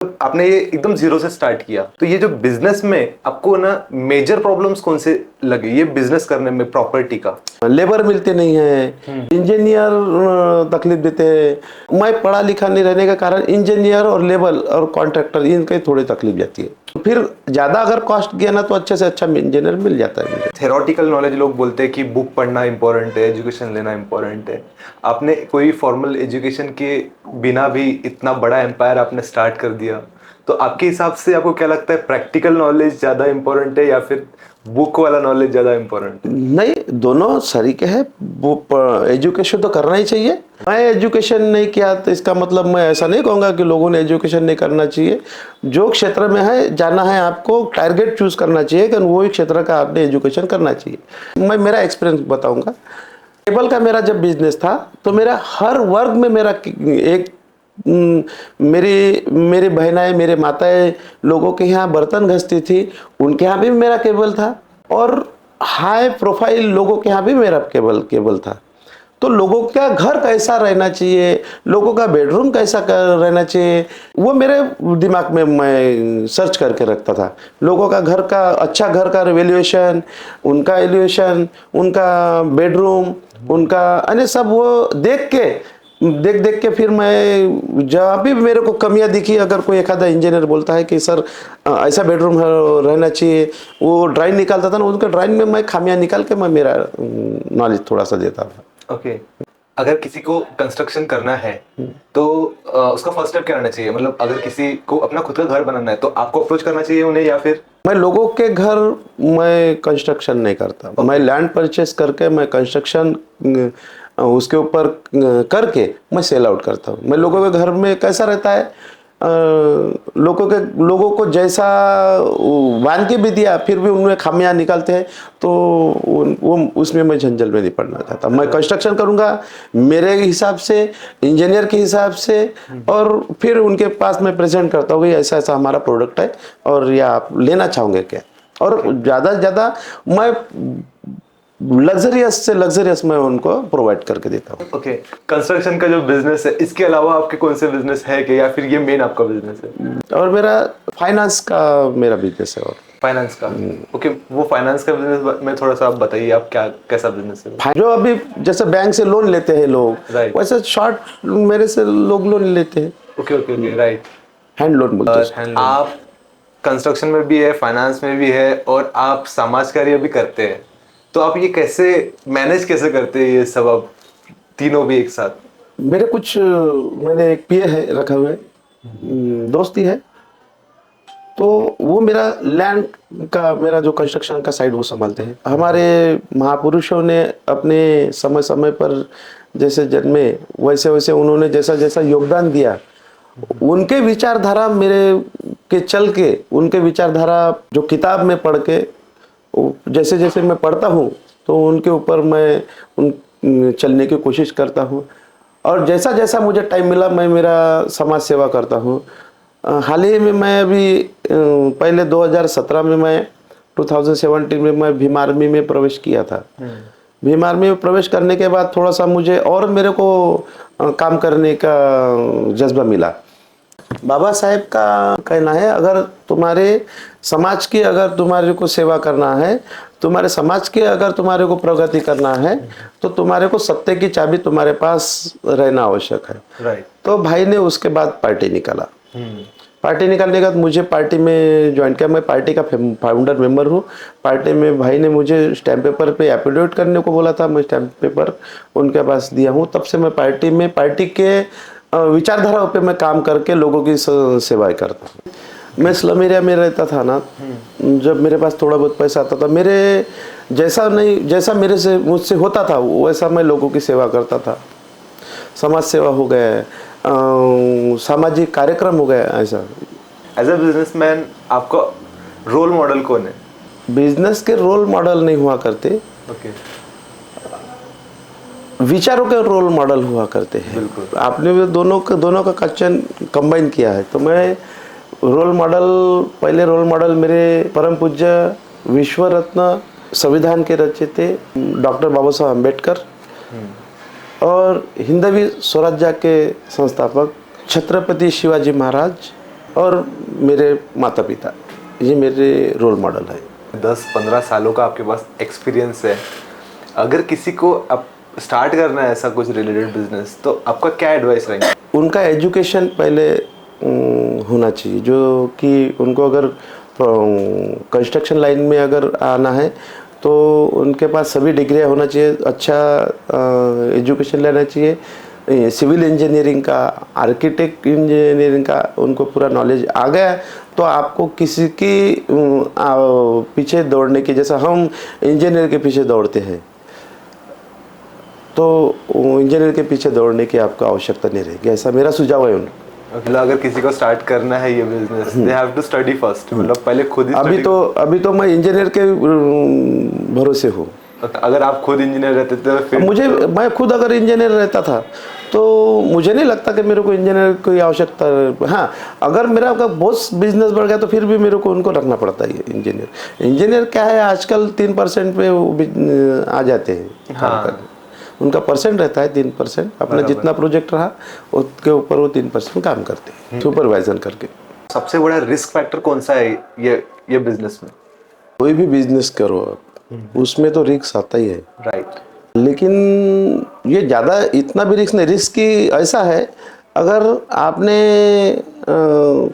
आपने ये एकदम जीरो से स्टार्ट किया, तो ये जो बिजनेस में आपको ना मेजर प्रॉब्लम्स कौन से लगे ये बिजनेस करने में प्रॉपर्टी का? लेबर मिलते नहीं है, इंजीनियर तकलीफ देते हैं। मैं पढ़ा लिखा नहीं रहने के कारण इंजीनियर और लेबर और कॉन्ट्रैक्टर इनकी थोड़ी तकलीफ जाती है। फिर ज़्यादा अगर कॉस्ट किया ना तो अच्छे से अच्छा इंजीनियर मिल जाता है मुझे। थेरोटिकल नॉलेज लोग बोलते हैं कि बुक पढ़ना इंपॉर्टेंट है, एजुकेशन लेना इंपॉर्टेंट है। आपने कोई फॉर्मल एजुकेशन के बिना भी इतना बड़ा एम्पायर आपने स्टार्ट कर दिया, तो आपके हिसाब से आपको क्या लगता है, प्रैक्टिकल नॉलेज ज़्यादा इंपॉर्टेंट है या फिर बुक वाला नॉलेज ज़्यादा इंपॉर्टेंट है? नहीं, दोनों सरीके हैं। वो एजुकेशन तो करना ही चाहिए। मैं एजुकेशन नहीं किया तो इसका मतलब मैं ऐसा नहीं कहूँगा कि लोगों ने एजुकेशन नहीं करना चाहिए। जो क्षेत्र में है जाना है, आपको टारगेट चूज करना चाहिए कि वही क्षेत्र का आपने एजुकेशन करना चाहिए। मैं मेरा एक्सपीरियंस बताऊँगा। केबल का मेरा जब बिजनेस था तो मेरा हर वर्ग में मेरा एक मेरी बहनाएं, मेरे माताएं लोगों के यहाँ बर्तन घसती थी, उनके यहाँ भी मेरा केबल था। और हाई प्रोफाइल लोगों के यहाँ भी मेरा केबल था। तो लोगों का घर कैसा रहना चाहिए, लोगों का बेडरूम कैसा रहना चाहिए, वो मेरे दिमाग में मैं सर्च करके रखता था। लोगों का घर का अच्छा घर का एवैल्यूएशन, उनका एलिवेशन, उनका बेडरूम, उनका अन्य सब वो देख के फिर मैं जहाँ भी मेरे को कमियां दिखी, अगर कोई एक आधा इंजीनियर बोलता है कि सर ऐसा बेडरूम रहना चाहिए, वो ड्राइंग निकालता था ना, उनका ड्राइंग में मैं खामियां निकाल के मैं मेरा नॉलेज थोड़ा सा देता था। ओके। अगर किसी को कंस्ट्रक्शन करना है तो उसका फर्स्ट स्टेप क्या रहना चाहिए? मतलब अगर किसी को अपना खुद का घर बनाना है तो आपको अप्रोच करना चाहिए उन्हें, या फिर? मैं लोगों के घर मैं कंस्ट्रक्शन नहीं करता। मैं लैंड परचेस करके मैं कंस्ट्रक्शन उसके ऊपर करके मैं सेल आउट करता हूँ। मैं लोगों के घर में कैसा रहता है, लोगों को जैसा बांध के भी दिया फिर भी उनमें खामियां निकालते हैं, तो वो उसमें मैं झंझल में नहीं पड़ना चाहता। मैं कंस्ट्रक्शन करूँगा मेरे हिसाब से, इंजीनियर के हिसाब से, और फिर उनके पास मैं प्रेजेंट करता हूँ कि ऐसा ऐसा हमारा प्रोडक्ट है और या आप लेना चाहोगे क्या। और ज़्यादा से ज़्यादा मैं लग्जरियस से लग्जरियस मैं उनको प्रोवाइड करके देता हूँ। ओके। कंस्ट्रक्शन का जो बिजनेस है, इसके अलावा आपके कौन से बिजनेस है कि, या फिर ये मेन आपका बिजनेस है? और मेरा फाइनेंस का मेरा बिजनेस है। और फाइनेंस का? ओके। वो फाइनेंस का बिजनेस में थोड़ा सा आप बताइए, आप क्या कैसा बिजनेस है? जो अभी जैसे बैंक से लोन लेते हैं लोग, Right. वैसे शॉर्ट मेरे से लोग लोन लेते हैं। Okay okay okay, right. Hand loan बोलते हैं। आप कंस्ट्रक्शन में भी है, फाइनेंस में भी है, और आप समाज कार्य भी करते हैं, तो आप ये कैसे मैनेज कैसे करते हैं ये सब, आप तीनों भी एक साथ? मेरे कुछ मैंने एक पीए है रखा हुआ है, दोस्ती है, तो वो मेरा लैंड का, मेरा जो कंस्ट्रक्शन का साइड वो संभालते हैं। हमारे महापुरुषों ने अपने समय समय पर जैसे जन्मे वैसे वैसे उन्होंने जैसा जैसा योगदान दिया, उनके विचारधारा मेरे के चल के, उनके विचारधारा जो किताब में पढ़ के जैसे जैसे मैं पढ़ता हूँ तो उनके ऊपर मैं चलने की कोशिश करता हूँ। और जैसा जैसा मुझे टाइम मिला मैं मेरा समाज सेवा करता हूँ। हाल ही में मैं अभी पहले 2017 में मैं 2017 में मैं भीम आर्मी में प्रवेश किया था। भीम आर्मी में प्रवेश करने के बाद थोड़ा सा मुझे और मेरे को काम करने का जज्बा मिला। बाबा साहेब का कहना है, अगर तुम्हारे समाज की अगर तुम्हारे को सेवा करना है, तुम्हारे समाज के अगर तुम्हारे को प्रगति करना है, तो तुम्हारे को सत्य की चाबी तुम्हारे पास रहना आवश्यक है। राइट। तो भाई ने उसके बाद पार्टी निकाला। पार्टी निकालने के बाद मुझे पार्टी में ज्वाइन किया। मैं पार्टी का फाउंडर मेंबर हूँ। पार्टी में भाई ने मुझे स्टैम्प पेपर पे एफिडेविट करने को बोला था, मैं स्टैम्प पेपर उनके पास दिया हूँ। तब से मैं पार्टी के विचारधारा पे मैं काम करके लोगों की सेवाएं करता हूँ। मैं स्लम एरिया में रहता था ना, जब मेरे पास थोड़ा बहुत पैसा आता था, मेरे जैसा मुझसे होता था वैसा मैं लोगों की सेवा करता था। समाज सेवा हो गया, सामाजिक कार्यक्रम हो गया। ऐसा एज ए बिजनेसमैन आपका रोल मॉडल कौन है? बिजनेस के रोल मॉडल नहीं हुआ करते, ओके। विचारों के रोल मॉडल हुआ करते हैं। बिल्कुल। आपने भी दोनों का क्वेश्चन कंबाइन किया है। तो मैं पहले रोल मॉडल मेरे परम पूज्य विश्व रत्न संविधान के रचयिता डॉक्टर बाबा साहब अम्बेडकर और हिंदवी स्वराज्य के संस्थापक छत्रपति शिवाजी महाराज और मेरे माता पिता, ये मेरे रोल मॉडल है। 10-15 सालों का आपके पास एक्सपीरियंस है। अगर किसी को अब स्टार्ट करना है ऐसा कुछ रिलेटेड बिजनेस, तो आपका क्या एडवाइस रहेगा? उनका एजुकेशन पहले होना चाहिए, जो कि उनको अगर कंस्ट्रक्शन लाइन में अगर आना है तो उनके पास सभी डिग्रियां होना चाहिए, अच्छा एजुकेशन लेना चाहिए, सिविल इंजीनियरिंग का, आर्किटेक्ट इंजीनियरिंग का उनको पूरा नॉलेज आ गया तो आपको किसी की पीछे दौड़ने की, जैसा हम इंजीनियर के पीछे दौड़ते हैं, तो इंजीनियर के पीछे दौड़ने की आपको आवश्यकता नहीं रहेगी, ऐसा मेरा सुझाव है उनको। मतलब अगर किसी को स्टार्ट करना है ये business, they have to study first, मतलब पहले खुद ही अभी तो मैं इंजीनियर के भरोसे हूँ। अगर आप खुद इंजीनियर रहते तो फिर मैं खुद अगर इंजीनियर रहता था तो मुझे नहीं लगता कि मेरे को इंजीनियर की आवश्यकता। हाँ, अगर मेरा बहुत बिजनेस बढ़ गया तो फिर भी मेरे को उनको रखना पड़ता है इंजीनियर क्या है, आजकल 3% पे वो आ जाते हैं। हाँ, उनका परसेंट रहता है 3%, अपना जितना प्रोजेक्ट रहा उसके ऊपर वो 3% काम करते हैं सुपरवाइजन करके। सबसे बड़ा रिस्क फैक्टर कौन सा है ये बिजनेस में? कोई भी बिजनेस करो आप, उसमें तो रिस्क आता ही है, राइट। लेकिन ये ज़्यादा इतना भी रिस्क नहीं। रिस्क की ऐसा है, अगर आपने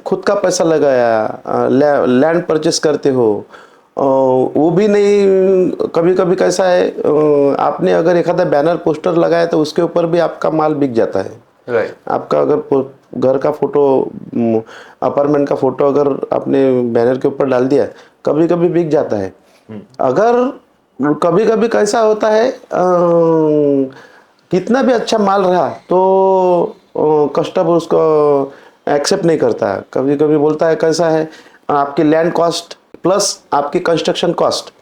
खुद का पैसा लगाया, लैंड परचेस करते हो, वो भी नहीं, कभी कभी कैसा है, आपने अगर एक आधा बैनर पोस्टर लगाया तो उसके ऊपर भी आपका माल बिक जाता है। राइट। आपका अगर घर का फोटो, अपार्टमेंट का फोटो अगर आपने बैनर के ऊपर डाल दिया, कभी कभी बिक जाता है। अगर कभी कभी कैसा होता है, कितना भी अच्छा माल रहा तो कस्टमर उसको एक्सेप्ट नहीं करता। कभी कभी बोलता है, कैसा है, आपकी लैंड कॉस्ट प्लस आपकी कंस्ट्रक्शन कॉस्ट,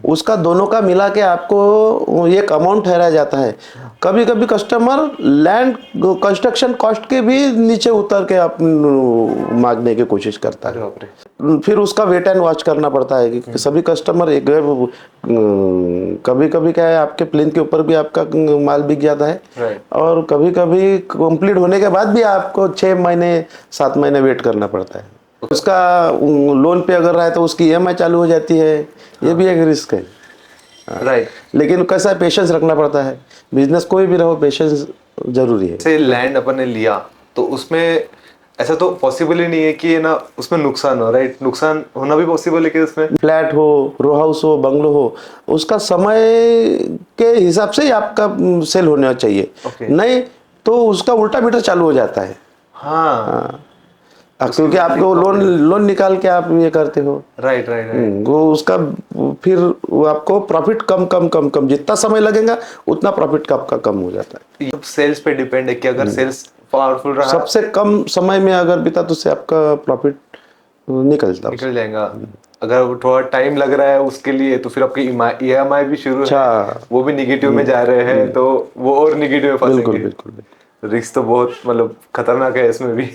उसका दोनों का मिला के आपको एक अमाउंट ठहराया जाता है। कभी कभी कस्टमर लैंड कंस्ट्रक्शन कॉस्ट के भी नीचे उतर के आप मांगने की कोशिश करता है। फिर उसका वेट एंड वॉच करना पड़ता है कि सभी कस्टमर एक, कभी कभी क्या है, आपके प्लेन के ऊपर भी आपका माल बिक जाता है, और कभी कभी कंप्लीट होने के बाद भी आपको 6 महीने 7 महीने वेट करना पड़ता है। उसका लोन पे अगर रहा है तो उसकी EMI चालू हो जाती है, ये भी एक रिस्क है। राइट। लेकिन कैसा है, पेशेंस रखना पड़ता है। बिजनेस कोई भी रहो, पेशेंस जरूरी है। से लैंड अपन ने लिया तो उसमें ऐसा तो पॉसिबल ही नहीं है कि ना उसमें नुकसान हो, राइट? नुकसान होना भी पॉसिबल है कि उसमें फ्लैट हो, रो हाउस हो, बंगलो हो, उसका समय के हिसाब से ही आपका सेल होना चाहिए। नहीं तो उसका उल्टा मीटर चालू हो जाता है। हाँ, क्योंकि आपको लोन निकाल के आप ये करते हो। Right right right. वो उसका फिर वो आपको प्रॉफिट कम कम कम कम, जितना समय लगेगा उतना प्रॉफिट का आपका कम हो जाता है। ये सेल्स पे डिपेंड है कि अगर सेल्स पावरफुल रहा, सबसे कम समय में अगर बीता तो उससे आपका प्रॉफिट निकल जाएगा। अगर थोड़ा टाइम लग रहा है उसके लिए तो फिर आपकी EMI भी शुरू है, वो भी निगेटिव में जा रहे हैं, तो वो और निगेटिव में फंसेंगे। बिल्कुल। रिस्क तो बहुत मतलब खतरनाक है इसमें भी।